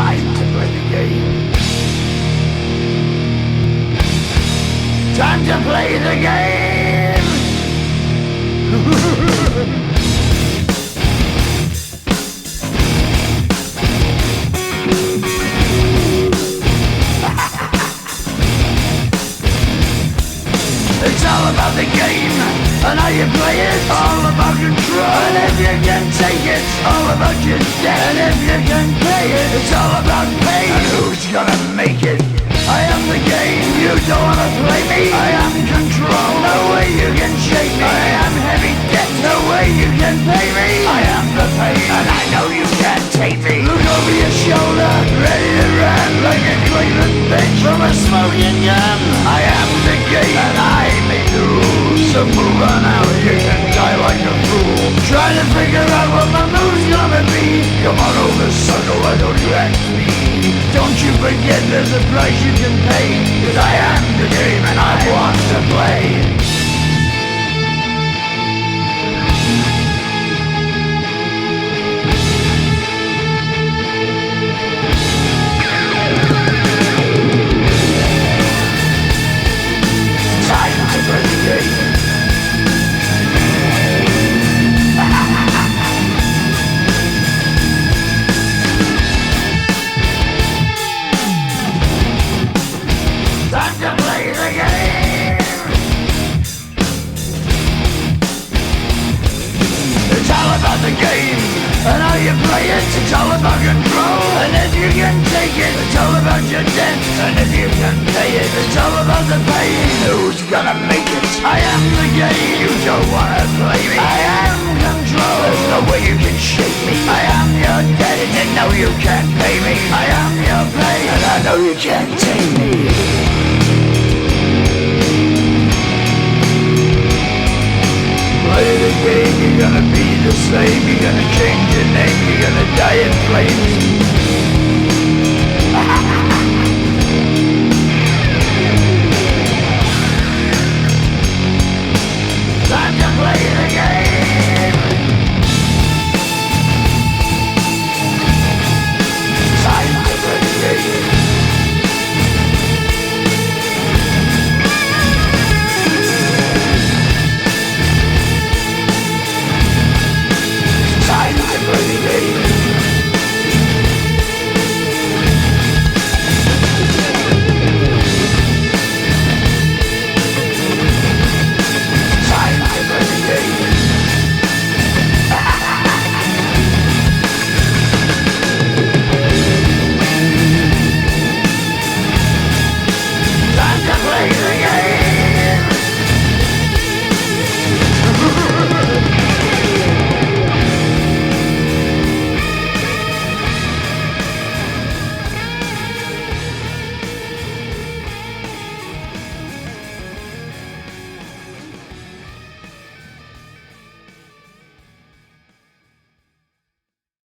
Time to play the game. Time to play the game. It's all about the game and how you play it. All about control, and if you can take it, all about your debt. And if you can pay it, it's all about pain. And who's gonna make it? I am the game, you don't wanna play me. I am control, no way you can shake me. I am heavy debt, no way you can pay me. I am the pain, and I know you can't take me. Look over your shoulder, ready to run like a Cleveland bitch from a smoking gun. I am the game, and I make the rules. So move on out, you can die like a fool. Trying to figure out what my move's gonna be. Come on over, sucker, why don't you ask me? Don't you forget there's a price you can pay. 'Cause I am the game and I want to play. Time to play the game. Time to play the game. It's all about the game and how you play it. It's all about control, and if you can take it, it's all about your debt. And if you can pay it, it's all about the pain. Who's gonna make it? I am the game. You don't wanna play me. I am control. There's no way you can shake me. I am your debt, and you know you can't pay me. I am your pain, and I know you can't take me. Play the game, you're gonna be the same. You're gonna change your name, you're gonna die in flames.